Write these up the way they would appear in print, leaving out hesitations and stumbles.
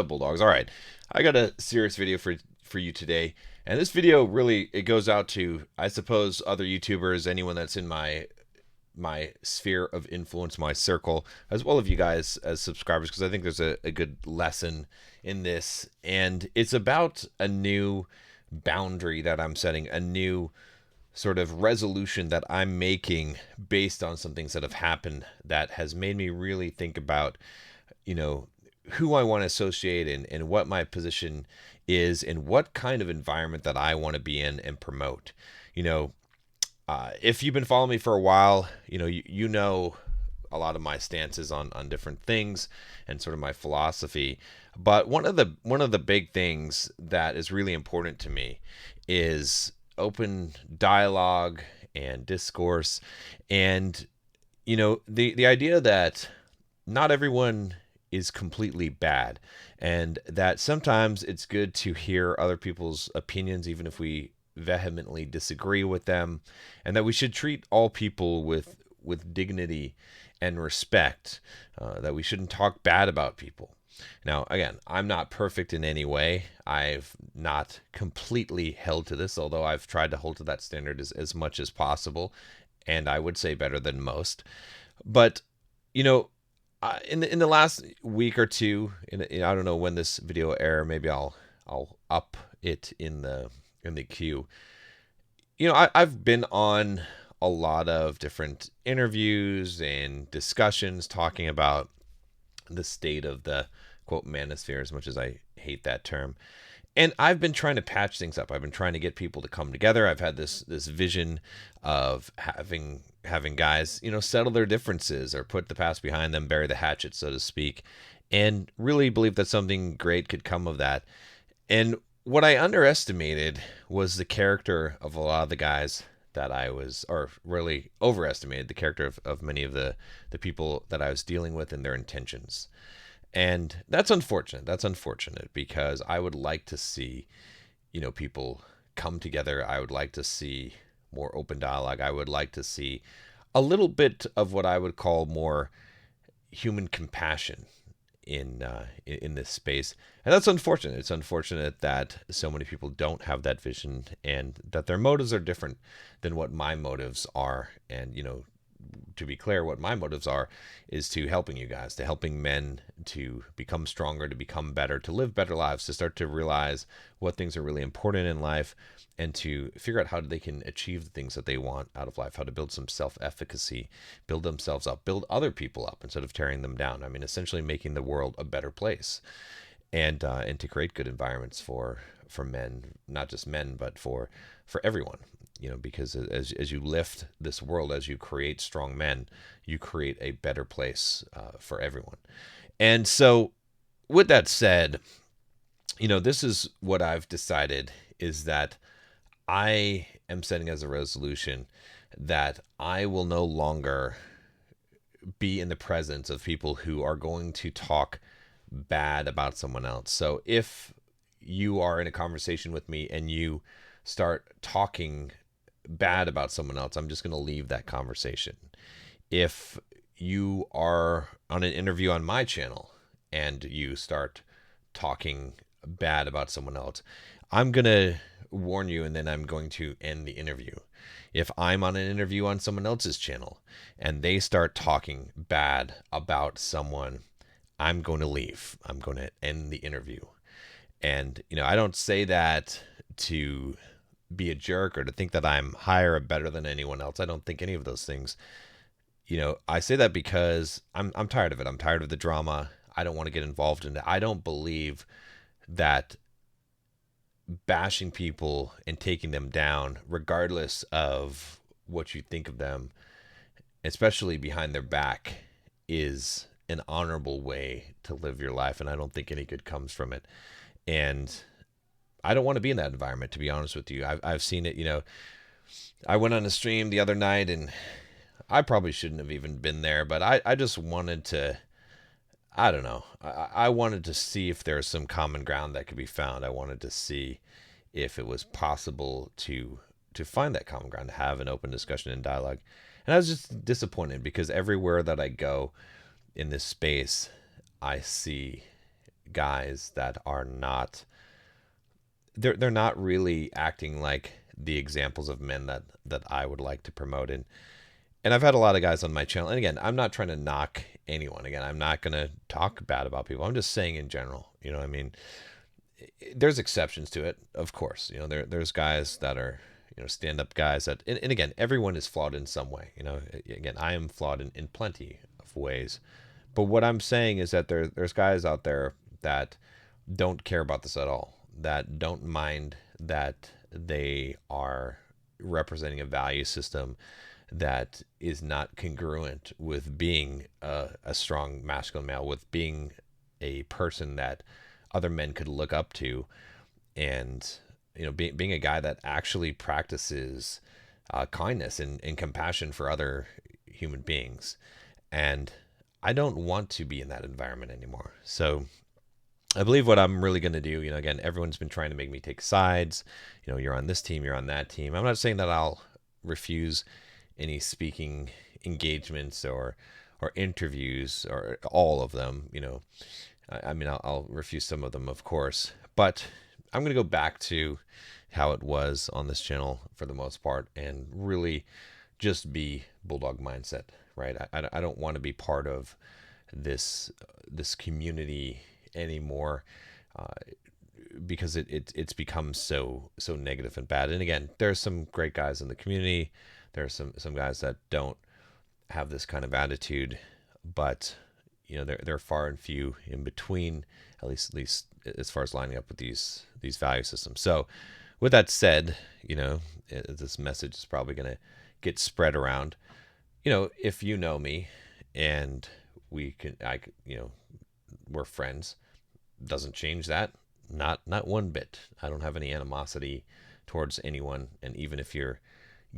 Bulldogs. All right, I got a serious video for you today, and this video really it goes out to, I suppose, other YouTubers, anyone that's in my sphere of influence, my circle, as well as you guys as subscribers, because I think there's a good lesson in this, and it's about a new boundary that I'm setting, a new sort of resolution that I'm making based on some things that have happened that has made me really think about, you know, who I want to associate and what my position is and what kind of environment that I want to be in and promote. You know, if you've been following me for a while, you know a lot of my stances on different things and sort of my philosophy. But one of the big things that is really important to me is open dialogue and discourse, and the idea that not everyone is completely bad, and that sometimes it's good to hear other people's opinions even if we vehemently disagree with them, and that we should treat all people with dignity and respect, that we shouldn't talk bad about people. Now, again, I'm not perfect in any way. I've not completely held to this, although I've tried to hold to that standard as much as possible, and I would say better than most. But, you know, in the last week or two, I don't know when this video will air. Maybe I'll up it in the queue. I've been on a lot of different interviews and discussions talking about the state of the quote manosphere, as much as I hate that term. And I've been trying to patch things up. I've been trying to get people to come together. I've had this vision of having guys, settle their differences or put the past behind them, bury the hatchet, so to speak, and really believe that something great could come of that. And what I underestimated was the character of a lot of the guys that or really overestimated the character of many of the people that I was dealing with and their intentions. And that's unfortunate. That's unfortunate because I would like to see, people come together. I would like to see more open dialogue. I would like to see a little bit of what I would call more human compassion in this space. And that's unfortunate. It's unfortunate that so many people don't have that vision and that their motives are different than what my motives are. And to be clear, what my motives are is to helping you guys, to helping men to become stronger, to become better, to live better lives, to start to realize what things are really important in life, and to figure out how they can achieve the things that they want out of life, how to build some self-efficacy, build themselves up, build other people up instead of tearing them down. I mean, essentially making the world a better place, and to create good environments for men, not just men, but for everyone. Because as you lift this world, as you create strong men, you create a better place for everyone. And so, with that said, this is what I've decided is that I am setting as a resolution that I will no longer be in the presence of people who are going to talk bad about someone else. So if you are in a conversation with me and you start talking bad about someone else, I'm just going to leave that conversation. If you are on an interview on my channel and you start talking bad about someone else, I'm going to warn you and then I'm going to end the interview. If I'm on an interview on someone else's channel and they start talking bad about someone, I'm going to leave. I'm going to end the interview. And, I don't say that to be a jerk or to think that I'm higher or better than anyone else. I don't think any of those things. I say that because I'm tired of it. I'm tired of the drama. I don't want to get involved in it. I don't believe that bashing people and taking them down, regardless of what you think of them, especially behind their back, is an honorable way to live your life. And I don't think any good comes from it. And I don't want to be in that environment, to be honest with you. I've seen it. I went on a stream the other night and I probably shouldn't have even been there, but I just wanted to, I don't know. I wanted to see if there's some common ground that could be found. I wanted to see if it was possible to find that common ground, to have an open discussion and dialogue. And I was just disappointed because everywhere that I go in this space, I see guys that are not, they're not really acting like the examples of men that I would like to promote. And I've had a lot of guys on my channel. And again, I'm not trying to knock anyone. Again, I'm not going to talk bad about people. I'm just saying in general, you know, I mean, there's exceptions to it, of course. You know, there's guys that are, you know, stand-up guys that, and again, everyone is flawed in some way. You know, again, I am flawed in plenty of ways. But what I'm saying is that there's guys out there that don't care about this at all, that don't mind that they are representing a value system that is not congruent with being a strong masculine male, with being a person that other men could look up to, and you know, being a guy that actually practices kindness and compassion for other human beings. And I don't want to be in that environment anymore. So I believe what I'm really going to do, you know, again, everyone's been trying to make me take sides. You know, you're on this team, you're on that team. I'm not saying that I'll refuse any speaking engagements or interviews, or all of them. You know, I mean, I'll refuse some of them, of course, but I'm going to go back to how it was on this channel for the most part, and really just be Bulldog Mindset, right? I don't want to be part of this community anymore, because it's become so negative and bad. And again, there's some great guys in the community. There's some guys that don't have this kind of attitude, but you know, they're far and few in between, at least as far as lining up with these value systems. So with that said, you know, this message is probably going to get spread around. You know, if you know me and you know, we're friends, doesn't change that. Not one bit. I don't have any animosity towards anyone. And even if you're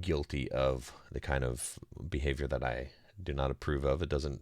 guilty of the kind of behavior that I do not approve of, it doesn't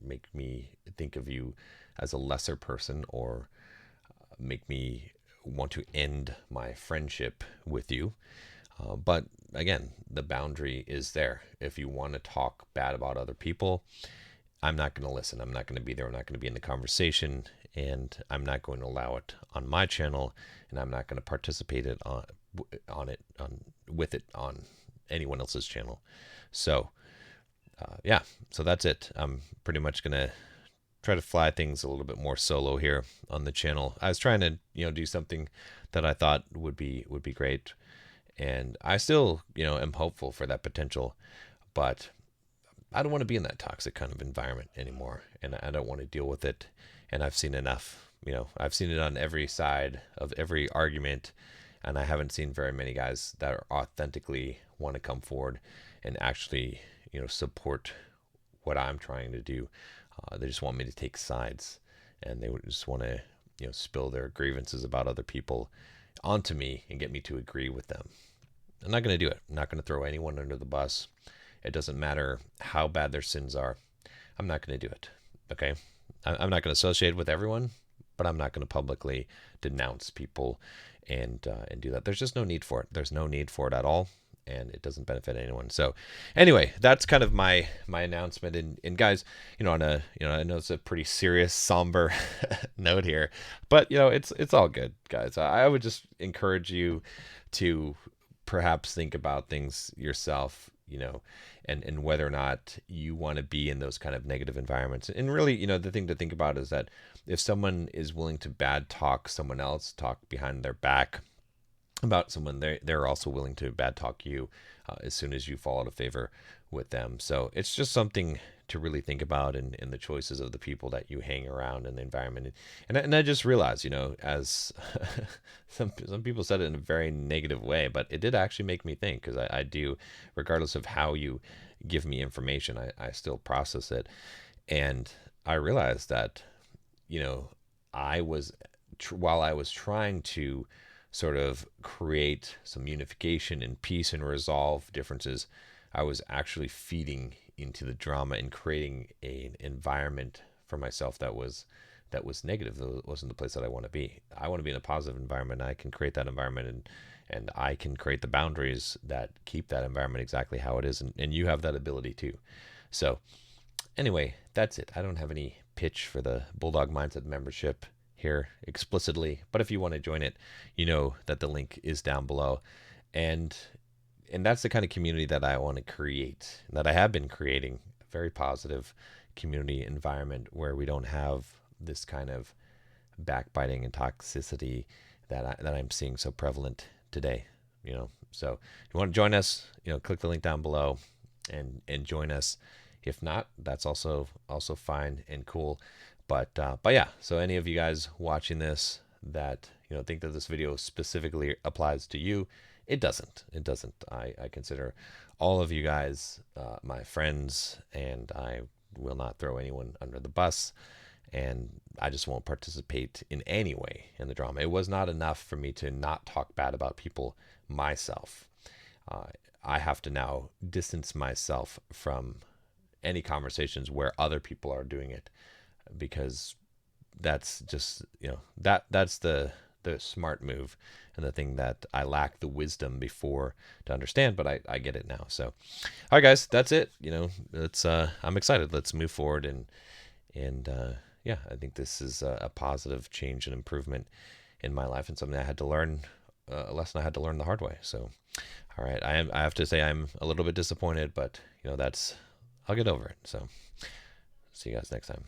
make me think of you as a lesser person, or make me want to end my friendship with you. But again, the boundary is there. If you want to talk bad about other people, I'm not going to listen. I'm not going to be there. I'm not going to be in the conversation, and I'm not going to allow it on my channel, and I'm not going to participate with it on anyone else's channel. So yeah, so that's it. I'm pretty much going to try to fly things a little bit more solo here on the channel. I was trying to, you know, do something that I thought would be great, and I still, you know, am hopeful for that potential, but I don't want to be in that toxic kind of environment anymore, and I don't want to deal with it. And I've seen enough. You know, I've seen it on every side of every argument, and I haven't seen very many guys that are authentically want to come forward and actually, you know, support what I'm trying to do. They just want me to take sides, and they would just want to, you know, spill their grievances about other people onto me and get me to agree with them. I'm not going to do it. I'm not going to throw anyone under the bus. It doesn't matter how bad their sins are. I'm not going to do it. Okay? I'm not going to associate with everyone, but I'm not going to publicly denounce people and do that. There's just no need for it. There's no need for it at all, and it doesn't benefit anyone. So anyway, that's kind of my announcement. And guys, you know, on a, you know, I know it's a pretty serious, somber note here, but you know, it's all good, guys. I would just encourage you to perhaps think about things yourself, you know, and whether or not you want to be in those kind of negative environments. And really, you know, the thing to think about is that if someone is willing to bad talk someone else, talk behind their back about someone, they're also willing to bad talk you as soon as you fall out of favor with them. So it's just something to really think about in the choices of the people that you hang around in the environment. And I just realized, you know, as some people said it in a very negative way, but it did actually make me think, because I do, regardless of how you give me information, I still process it. And I realized that, you know, while I was trying to sort of create some unification and peace and resolve differences, I was actually feeding into the drama and creating an environment for myself that was negative. That wasn't the place that I want to be. I want to be in a positive environment. I can create that environment, and I can create the boundaries that keep that environment exactly how it is. And you have that ability too. So anyway, that's it. I don't have any pitch for the Bulldog Mindset membership. here explicitly, but if you want to join it, you know that the link is down below. And that's the kind of community that I want to create, that I have been creating, a very positive community environment where we don't have this kind of backbiting and toxicity that I'm seeing so prevalent today. So if you want to join us, click the link down below and join us. If not, that's also fine and cool. But yeah, so any of you guys watching this that think that this video specifically applies to you, it doesn't. I consider all of you guys my friends, and I will not throw anyone under the bus, and I just won't participate in any way in the drama. It was not enough for me to not talk bad about people myself. I have to now distance myself from any conversations where other people are doing it, because that's just that's the smart move, and the thing that I lacked the wisdom before to understand, but I get it now. So all right, guys, that's it. Let's I'm excited. Let's move forward, and yeah, I think this is a positive change and improvement in my life, and something I had to learn, a lesson I had to learn the hard way. So all right, I have to say I'm a little bit disappointed, but that's, I'll get over it. So see you guys next time.